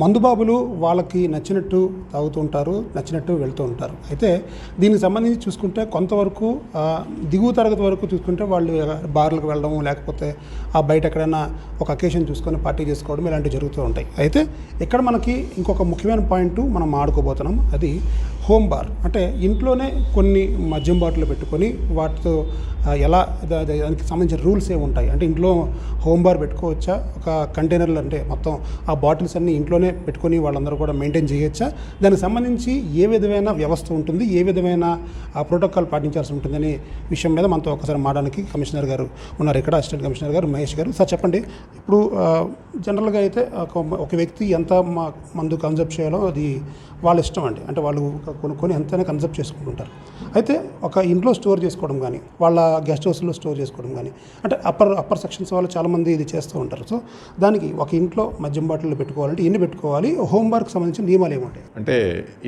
మందుబాబులు వాళ్ళకి నచ్చినట్టు తాగుతూ ఉంటారు, నచ్చినట్టు వెళ్తూ ఉంటారు. అయితే దీనికి సంబంధించి చూసుకుంటే కొంతవరకు దిగువ తరగతి వరకు చూసుకుంటే వాళ్ళు బార్లకు వెళ్ళడం, లేకపోతే బయట ఎక్కడైనా ఒక అకేషన్ చూసుకొని పార్టీ చేసుకోవడం ఇలాంటివి జరుగుతూ ఉంటాయి. అయితే ఇక్కడ మనకి ఇంకొక ముఖ్యమైన పాయింట్ మనం ఆడుకోబోతున్నాం. అది హోమ్ బార్. అంటే ఇంట్లోనే కొన్ని మద్యం బాటిల్ పెట్టుకొని వాటితో ఎలా దానికి సంబంధించిన రూల్స్ ఏమి ఉంటాయి అంటే ఇంట్లో హోమ్ బార్ పెట్టుకోవచ్చా, ఒక కంటైనర్లు అంటే మొత్తం ఆ బాటిల్స్ అన్నీ ఇంట్లోనే పెట్టుకొని వాళ్ళందరూ కూడా మెయింటైన్ చేయొచ్చా, దానికి సంబంధించి ఏ విధమైన వ్యవస్థ ఉంటుంది, ఏ విధమైన ప్రోటోకాల్ పాటించాల్సి ఉంటుందనే విషయం మీద మనతో ఒకసారి మాట్లాడడానికి కమిషనర్ గారు ఉన్నారు ఇక్కడ, అసిస్టెంట్ కమిషనర్ గారు మహేష్ గారు. సార్ చెప్పండి, ఇప్పుడు జనరల్గా అయితే ఒక వ్యక్తి ఎంత మందు కన్సెప్ట్ చేయాలో అది వాళ్ళ ఇష్టం అండి. అంటే వాళ్ళు కొనుక్కొని ఎంతైనా కన్సెప్ట్ చేసుకుంటుంటారు. అయితే ఒక ఇంట్లో స్టోర్ చేసుకోవడం కానీ, వాళ్ళ గెస్ట్ హౌస్లో స్టోర్ చేసుకోవడం కానీ, అంటే అప్పర్ సెక్షన్స్ వాళ్ళు చాలామంది ఇది చేస్తూ ఉంటారు. సో దానికి ఒక ఇంట్లో మద్యం బాటిల్లో పెట్టుకోవాలంటే ఎన్ని పెట్టుకోవాలి, హోమ్ బార్కి సంబంధించిన నియమాలు ఏముంటాయి? అంటే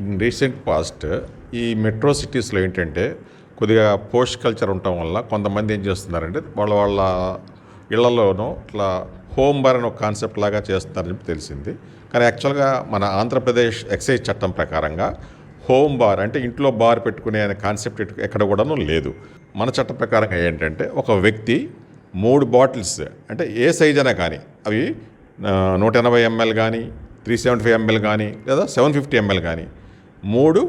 ఇన్ రీసెంట్ పాస్ట్ ఈ మెట్రో సిటీస్లో ఏంటంటే కొద్దిగా పోస్ట్ కల్చర్ ఉండటం వల్ల కొంతమంది ఏం చేస్తున్నారంటే వాళ్ళ ఇళ్లలోనూ ఇట్లా హోమ్ బార్ అని ఒక కాన్సెప్ట్ లాగా చేస్తున్నారని చెప్పి తెలిసింది. కానీ యాక్చువల్గా మన ఆంధ్రప్రదేశ్ ఎక్సైజ్ చట్టం ప్రకారంగా హోమ్ బార్ అంటే ఇంట్లో బార్ పెట్టుకునే అనే కాన్సెప్ట్ ఎక్కడ కూడాను లేదు. మన చట్టం ప్రకారంగా ఏంటంటే ఒక వ్యక్తి 3 బాటిల్స్ అంటే ఏ సైజ్ అయినా కానీ, అవి 180 ml కానీ, 375 ml కానీ, లేదా 750 ml కానీ, 3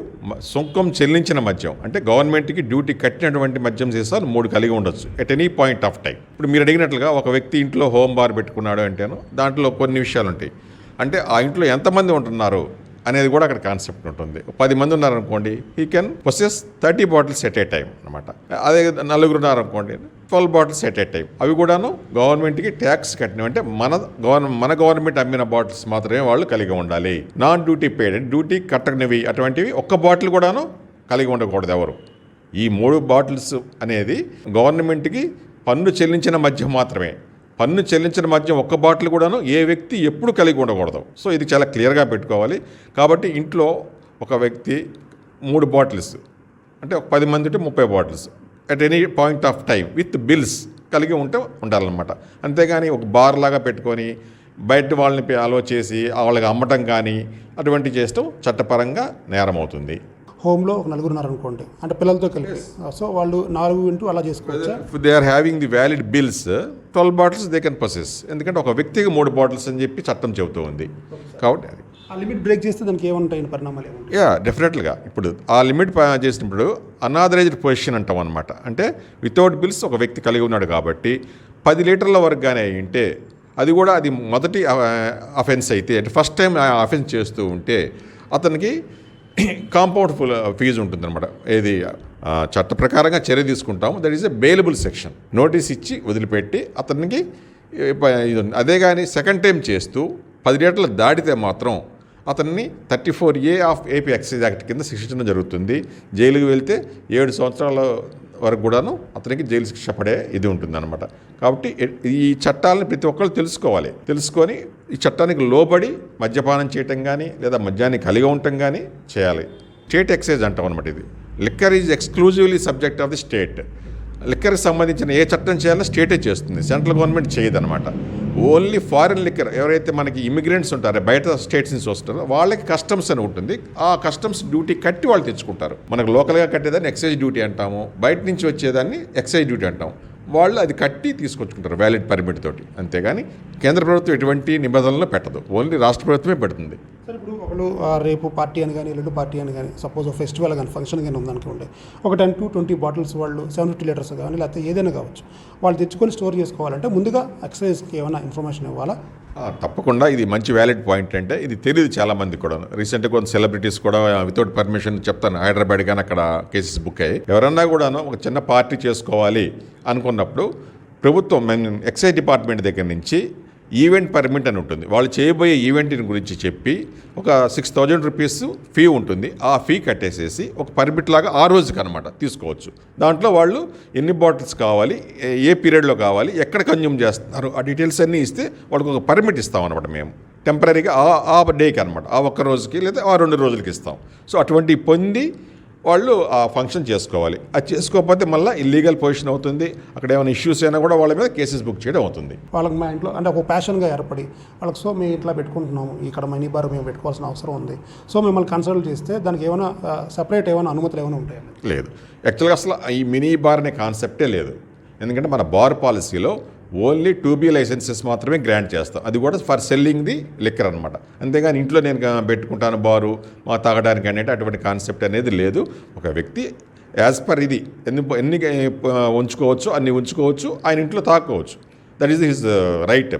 సుంకం చెల్లించిన మద్యం అంటే గవర్నమెంట్కి డ్యూటీ కట్టినటువంటి మద్యం సీసాలు 3 కలిగి ఉండొచ్చు at any point of time. ఇప్పుడు మీరు అడిగినట్లుగా ఒక వ్యక్తి ఇంట్లో హోమ్ బార్ పెట్టుకున్నాడు అంటేను దాంట్లో కొన్ని విషయాలు ఉంటాయి. అంటే ఆ ఇంట్లో ఎంతమంది ఉంటున్నారు అనేది కూడా అక్కడ కాన్సెప్ట్ ఉంటుంది. 10 మంది ఉన్నారనుకోండి, he can possess 30 bottles at a time అనమాట. అదే 4 ఉన్నారనుకోండి, 12 బాటిల్స్ ఎట్ ఏ టైం. అవి కూడాను గవర్నమెంట్కి ట్యాక్స్ కట్టినవి. అంటే మన గవర్నమెంట్ అమ్మిన బాటిల్స్ మాత్రమే వాళ్ళు కలిగి ఉండాలి. నాన్ డ్యూటీ పెయిడ్ డ్యూటీ కట్టనివి అటువంటివి ఒక్క బాటిల్ కూడాను కలిగి ఉండకూడదు ఎవరు. ఈ 3 బాటిల్స్ అనేది గవర్నమెంట్కి పన్ను చెల్లించిన మద్యం మాత్రమే. పన్ను చెల్లించిన మద్యం ఒక్క బాటిల్ కూడాను ఏ వ్యక్తి ఎప్పుడు కలిగి ఉండకూడదు. సో ఇది చాలా క్లియర్గా పెట్టుకోవాలి. కాబట్టి ఇంట్లో ఒక వ్యక్తి 3 బాటిల్స్ అంటే ఒక 10 మంది ఉంటే 30 bottles at any point of time with bills కలిగి ఉండాలన్నమాట. అంతేగాని ఒక బార్ లాగా పెట్టుకొని బయట వాళ్ళని అలో చేసి వాళ్ళకి అమ్మటం కానీ అటువంటివి చేస్తూ చట్టపరంగా నేరం అవుతుంది. హోమ్లో ఒక 4 ఉన్నారనుకోండి, అంటే పిల్లలతో కలిపి, సో వాళ్ళు 4 ఇంటూ అలా చేసుకోవచ్చు. They are having the valid bills 12 bottles they can possess. ఎందుకంటే ఒక వ్యక్తికి 3 బాటిల్స్ అని చెప్పి చట్టం చెబుతూ ఉంది. కాబట్టి అది ఆ లిమిట్ బ్రేక్ చేస్తే దానికి ఏముంటాయి పరిణామాలు ఏముంటాయి? డెఫినెట్గా ఇప్పుడు ఆ లిమిట్ చేసినప్పుడు అన్ఆథరైజ్డ్ పొజిషన్ అంటాం అనమాట. అంటే వితౌట్ బిల్స్ ఒక వ్యక్తి కలిగి ఉన్నాడు కాబట్టి 10 లీటర్ల వరకు కానీ ఉంటే అది కూడా అది మొదటి అఫెన్స్ అయితే, అంటే ఫస్ట్ టైం అఫెన్స్ చేస్తూ ఉంటే అతనికి కాంపౌండ్ ఫీజు ఉంటుందన్నమాట. ఏది చట్ట ప్రకారంగా చర్య తీసుకుంటాము. That is a bailable section. Notice ఇచ్చి వదిలిపెట్టి అతనికి ఇది. అదే కానీ సెకండ్ టైం చేస్తూ 10 లీటర్లు దాటితే మాత్రం అతన్ని 34A of AP excise act కింద శిక్షించడం జరుగుతుంది. జైలుకి వెళ్తే 7 సంవత్సరాల వరకు కూడాను అతనికి జైలు శిక్ష పడే ఇది ఉంటుందన్నమాట. కాబట్టి ఈ చట్టాలను ప్రతి ఒక్కరు తెలుసుకొని ఈ చట్టానికి లోబడి మద్యపానం చేయటం కానీ లేదా మద్యాన్ని కలిగి ఉండటం కానీ చేయాలి. స్టేట్ ఎక్సైజ్ అంటాం అనమాట. ఇది liquor is exclusively subject of the state. లిక్కర్కి సంబంధించిన ఏ చట్టం చేయాలో స్టేటే చేస్తుంది, సెంట్రల్ గవర్నమెంట్ చేయదన్నమాట. ఓన్లీ ఫారిన్ లిక్కర్ ఎవరైతే మనకి ఇమిగ్రెంట్స్ ఉంటారో బయట స్టేట్స్ నుంచి వస్తారో వాళ్ళకి కస్టమ్స్ అని ఉంటుంది. ఆ కస్టమ్స్ డ్యూటీ కట్టి వాళ్ళు తెచ్చుకుంటారు. మనకు లోకల్గా కట్టేదాన్ని ఎక్సైజ్ డ్యూటీ అంటాము, బయట నుంచి వచ్చేదాన్ని ఎక్సైజ్ డ్యూటీ అంటాము. వాళ్ళు అది కట్టి తీసుకొచ్చుకుంటారు వ్యాలిడ్ పర్మిట్ తోటి. అంతేగాని కేంద్ర ప్రభుత్వం ఎటువంటి నిబంధనలు పెట్టదు, ఓన్లీ రాష్ట్ర ప్రభుత్వమే పెడుతుంది. సార్, ఇప్పుడు ఒకళ్ళు రేపు పార్టీ అని కానీ ఎల్లుండి పార్టీ అని కానీ సపోజ్ ఫెస్టివల్ కానీ ఫంక్షన్ కానీ ఉందనుకోండి, ఒక 10 to 20 బాటిల్స్ వాళ్ళు 750 లీటర్స్ కానీ లేకపోతే ఏదైనా కావచ్చు వాళ్ళు తెచ్చుకొని స్టోర్ చేసుకోవాలంటే ముందుగా ఎక్సైజ్కి ఏమైనా ఇన్ఫర్మేషన్ ఇవ్వాలా? తప్పకుండా. ఇది మంచి వ్యాలిడ్ పాయింట్. అంటే ఇది తెలియదు చాలామంది కూడా. రీసెంట్గా కొంత సెలబ్రిటీస్ కూడా వితౌట్ పర్మిషన్ చెప్తాను హైదరాబాద్ కానీ అక్కడ కేసెస్ బుక్ అయ్యాయి. ఎవరన్నా కూడాను ఒక చిన్న పార్టీ చేసుకోవాలి అనుకున్నప్పుడు ప్రభుత్వం ఎక్సైజ్ డిపార్ట్మెంట్ దగ్గర నుంచి ఈవెంట్ పర్మిట్ అని ఉంటుంది. వాళ్ళు చేయబోయే ఈవెంట్ గురించి చెప్పి ఒక 6,000 రూపీస్ ఫీ ఉంటుంది. ఆ ఫీ కట్టేసేసి ఒక పర్మిట్ లాగా ఆ రోజుకి అనమాట తీసుకోవచ్చు. దాంట్లో వాళ్ళు ఎన్ని బాటిల్స్ కావాలి, ఏ పీరియడ్లో కావాలి, ఎక్కడ కన్జ్యూమ్ చేస్తున్నారు ఆ డీటెయిల్స్ అన్నీ ఇస్తే వాళ్ళకి ఒక పర్మిట్ ఇస్తాం అనమాట. మేము టెంపరీగా ఆ డేకి అనమాట, ఆ ఒక్క రోజుకి లేదా ఆ 2 రోజులకి ఇస్తాం. సో అటువంటి పొంది వాళ్ళు ఆ ఫంక్షన్ చేసుకోవాలి. అది చేసుకోకపోతే మళ్ళీ ఇల్లీగల్ పొజిషన్ అవుతుంది. అక్కడ ఏమైనా ఇష్యూస్ అయినా కూడా వాళ్ళ మీద కేసెస్ బుక్ చేయడం అవుతుంది. వాళ్ళకి మా ఇంట్లో అంటే ఒక ప్యాషన్గా ఏర్పడి వాళ్ళకి సో మేము ఇట్లా పెట్టుకుంటున్నాము, ఇక్కడ మనీ బార్ మేము పెట్టుకోవాల్సిన అవసరం ఉంది, సో మిమ్మల్ని కన్సల్ట్ చేస్తే దానికి ఏమైనా సపరేట్ ఏమైనా అనుమతులు ఏమైనా ఉంటాయండి? లేదు, యాక్చువల్గా అసలు ఈ మినీ బార్ అనే కాన్సెప్టే లేదు. ఎందుకంటే మన బార్ పాలసీలో ఓన్లీ 2B లైసెన్సెస్ మాత్రమే గ్రాంట్ చేస్తాం. అది కూడా ఫర్ సెల్లింగ్ ది లిక్కర్ అనమాట. అంతేగాని ఇంట్లో నేను పెట్టుకుంటాను బారు మా తాగడానికి అనేది అటువంటి కాన్సెప్ట్ అనేది లేదు. ఒక వ్యక్తి యాజ్ పర్ ఇది ఎన్ని ఉంచుకోవచ్చు అన్ని ఉంచుకోవచ్చు, ఆయన ఇంట్లో తాగుకోవచ్చు. That is his right,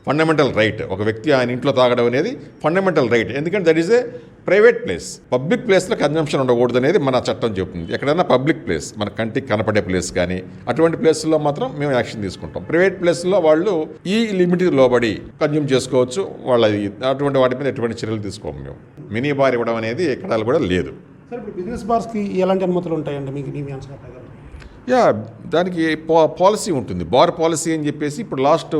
fundamental right. ఒక వ్యక్తి ఆయన ఇంట్లో తాగడం అనేది ఫండమెంటల్ రైట్. ఎందుకంటే that is a private place. Public ప్లేస్లో కన్జంప్షన్ ఉండకూడదు అనేది మన చట్టం చెప్తుంది. ఎక్కడైనా పబ్లిక్ ప్లేస్, మన కంటికి కనపడే ప్లేస్ కానీ అటువంటి ప్లేస్లో మాత్రం మేము యాక్షన్ తీసుకుంటాం. ప్రైవేట్ ప్లేస్లో వాళ్ళు ఈ లిమిట్ లోబడి కన్జ్యూమ్ చేసుకోవచ్చు. వాళ్ళ అటువంటి వాటి మీద ఎటువంటి చర్యలు తీసుకోము మేము. మినీ బార్ ఇవ్వడం అనేది ఎక్కడ కూడా లేదు. సార్, ఇప్పుడు బిజినెస్ బార్స్కి ఎలాంటి అనుమతులు ఉంటాయండి మీకు మీ ఆన్సర్ ప్రకారం? యా, దానికి పాలసీ ఉంటుంది, బార్ పాలసీ అని చెప్పేసి. ఇప్పుడు లాస్ట్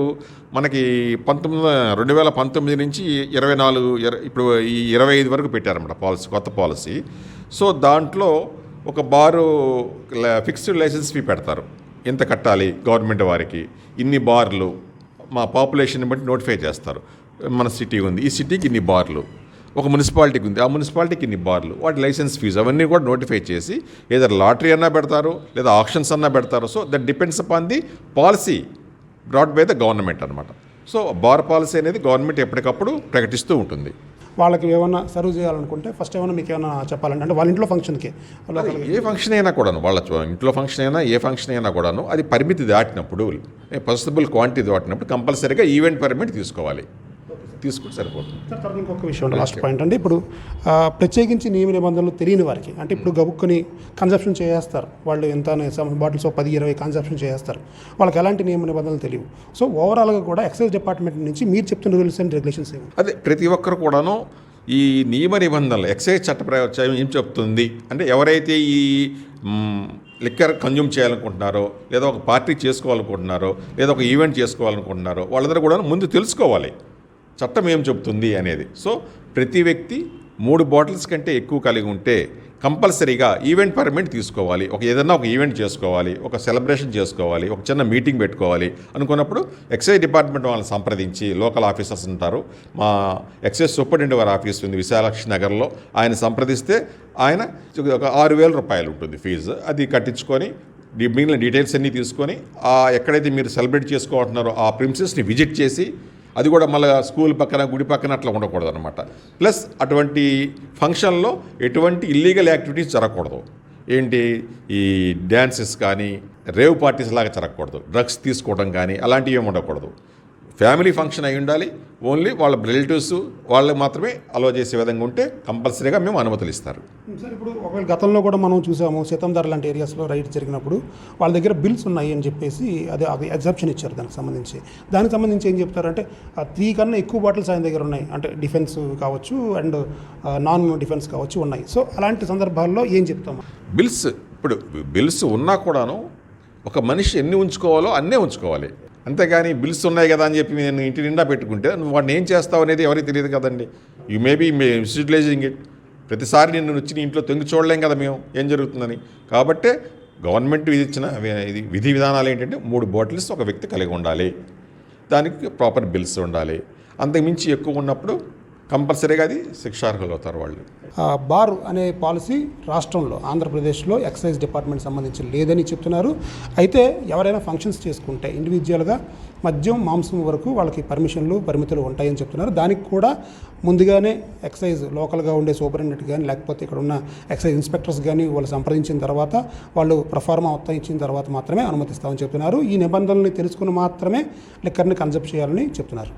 మనకి 2019 నుంచి 24 ఇప్పుడు ఈ 25 వరకు పెట్టారన్నమాట పాలసీ, కొత్త పాలసీ. సో దాంట్లో ఒక బారు ఫిక్స్డ్ లైసెన్స్ ఫీ పెడతారు. ఎంత కట్టాలి గవర్నమెంట్ వారికి, ఇన్ని బార్లు మా పాపులేషన్ బట్టి నోటిఫై చేస్తారు. మన సిటీ ఉంది, ఈ సిటీకి ఇన్ని బార్లు, ఒక మున్సిపాలిటీకి ఉంది, ఆ మున్సిపాలిటీకి ఇన్ని బార్లు, వాటి లైసెన్స్ ఫీజు అవన్నీ కూడా నోటిఫై చేసి ఏదైనా లాటరీ అన్నా పెడతారు లేదా ఆప్షన్స్ అన్నా పెడతారు. So that depends upon the policy brought by the government అనమాట. సో బార్ పాలసీ అనేది గవర్నమెంట్ ఎప్పటికప్పుడు ప్రకటిస్తూ ఉంటుంది. వాళ్ళకి ఏమైనా సర్వ్ చేయాలనుకుంటే ఫస్ట్ ఏమైనా మీకు ఏమైనా చెప్పాలంటే అంటే వాళ్ళ ఇంట్లో ఫంక్షన్కి ఏ ఫంక్షన్ అయినా కూడాను, వాళ్ళ ఇంట్లో ఫంక్షన్ అయినా ఏ ఫంక్షన్ అయినా కూడాను అది పరిమితి దాటినప్పుడు, పాసిబుల్ క్వాంటిటీ దాటినప్పుడు కంపల్సరీగా ఈవెంట్ పర్మిట్ తీసుకోవాలి. తీసుకుంటే సరిపోతుంది. సార్, తర్వాత ఇంకొక విషయం లాస్ట్ పాయింట్ అంటే ఇప్పుడు ప్రత్యేకించి నియమ నిబంధనలు తెలియని వారికి అంటే ఇప్పుడు గబుక్కుని కన్సెప్షన్ చేస్తారు, వాళ్ళు ఎంత బాటిల్స్ 10-20 కన్సెప్షన్ చేస్తారు, వాళ్ళకి ఎలాంటి నియమ నిబంధనలు తెలియవు. సో ఓవరాల్గా కూడా ఎక్సైజ్ డిపార్ట్మెంట్ నుంచి మీరు చెప్తున్న రూల్స్ అండ్ రెగ్యులేషన్స్ ఏమి? అదే ప్రతి ఒక్కరు కూడాను ఈ నియమ నిబంధనలు ఎక్సైజ్ చట్ట ఏం చెప్తుంది అంటే ఎవరైతే ఈ లిక్కర్ కన్జ్యూమ్ చేయాలనుకుంటున్నారో లేదా ఒక పార్టీ చేసుకోవాలనుకుంటున్నారో లేదా ఒక ఈవెంట్ చేసుకోవాలనుకుంటున్నారో వాళ్ళందరూ కూడా ముందు తెలుసుకోవాలి చట్టం ఏం చెప్తుంది అనేది. సో ప్రతి వ్యక్తి 3 బాటిల్స్ కంటే ఎక్కువ కలిగి ఉంటే కంపల్సరీగా ఈవెంట్ పర్మిట్ తీసుకోవాలి. ఏదైనా ఒక ఈవెంట్ చేసుకోవాలి, ఒక సెలబ్రేషన్ చేసుకోవాలి, ఒక చిన్న మీటింగ్ పెట్టుకోవాలి అనుకున్నప్పుడు ఎక్సైజ్ డిపార్ట్మెంట్ వాళ్ళని సంప్రదించి, లోకల్ ఆఫీసర్స్ ఉంటారు, మా ఎక్సైజ్ సూపరింటెండెంట్ వారి ఆఫీస్ ఉంది విశాలాక్షి నగర్లో, ఆయన సంప్రదిస్తే ఆయన ఒక 6,000 రూపాయలు ఉంటుంది ఫీజు. అది కట్టించుకొని మిగిలిన డీటెయిల్స్ అన్నీ తీసుకొని ఎక్కడైతే మీరు సెలబ్రేట్ చేసుకోవాలన్నారో ఆ ప్రిమిసెస్ని విజిట్ చేసి, అది కూడా మళ్ళీ స్కూల్ పక్కన గుడి పక్కన అట్లా ఉండకూడదు అనమాట. ప్లస్ అటువంటి ఫంక్షన్లో ఎటువంటి ఇల్లీగల్ యాక్టివిటీస్ జరగకూడదు. ఏంటి ఈ డ్యాన్సెస్ కానీ రేవ్ పార్టీస్ లాగా జరగకూడదు, డ్రగ్స్ తీసుకోవడం కానీ అలాంటివి ఏమి ఉండకూడదు. ఫ్యామిలీ ఫంక్షన్ అయి ఉండాలి. ఓన్లీ వాళ్ళ రిలేటివ్స్ వాళ్ళకి మాత్రమే అలో చేసే విధంగా ఉంటే కంపల్సరీగా మేము అనుమతులు ఇస్తారు. సార్, ఇప్పుడు ఒకవేళ గతంలో కూడా మనం చూసాము సీతంధార లాంటి ఏరియాస్లో రైడ్ జరిగినప్పుడు వాళ్ళ దగ్గర బిల్స్ ఉన్నాయి అని చెప్పేసి అది ఎగ్జాప్షన్ ఇచ్చారు. దానికి సంబంధించి ఏం చెప్తారంటే 3 కన్నా ఎక్కువ బాటిల్స్ ఆయన దగ్గర ఉన్నాయి, అంటే డిఫెన్స్ కావచ్చు అండ్ నాన్ డిఫెన్స్ కావచ్చు ఉన్నాయి. సో అలాంటి సందర్భాల్లో ఏం చెప్తాము? బిల్స్ ఉన్నా కూడాను ఒక మనిషి ఎన్ని ఉంచుకోవాలో అన్నే ఉంచుకోవాలి. అంతేగాని బిల్స్ ఉన్నాయి కదా అని చెప్పి నేను ఇంటి నిండా పెట్టుకుంటే నువ్వు వాడిని ఏం చేస్తావు అనేది ఎవరికి తెలియదు కదండి. You maybe misutilising it. ప్రతిసారి నిన్ను వచ్చి నీ ఇంట్లో తొంగి చూడలేం కదా మేము ఏం జరుగుతుందని. కాబట్టే గవర్నమెంట్ విధించిన విధి విధానాలు ఏంటంటే 3 బాటిల్స్ ఒక వ్యక్తి కలిగి ఉండాలి, దానికి ప్రాపర్ బిల్స్ ఉండాలి. అంతకుమించి ఎక్కువ ఉన్నప్పుడు కంపల్సరీగా అది శిక్షార్హులు అవుతారు వాళ్ళు. బార్ అనే పాలసీ రాష్ట్రంలో ఆంధ్రప్రదేశ్లో ఎక్సైజ్ డిపార్ట్మెంట్ సంబంధించి లేదని చెప్తున్నారు. అయితే ఎవరైనా ఫంక్షన్స్ చేసుకుంటే ఇండివిజువల్గా మద్యం మాంసం వరకు వాళ్ళకి పరిమితులు ఉంటాయని చెప్తున్నారు. దానికి కూడా ముందుగానే ఎక్సైజ్ లోకల్గా ఉండే సూపరింటెండెంట్ కానీ లేకపోతే ఇక్కడ ఉన్న ఎక్సైజ్ ఇన్స్పెక్టర్స్ కానీ వాళ్ళు సంప్రదించిన తర్వాత వాళ్ళు ప్రొఫార్మా మొత్తం ఇచ్చిన తర్వాత మాత్రమే అనుమతిస్తామని చెప్తున్నారు. ఈ నిబంధనల్ని తెలుసుకుని మాత్రమే లిక్కర్ని కన్సెప్ట్ చేయాలని చెప్తున్నారు.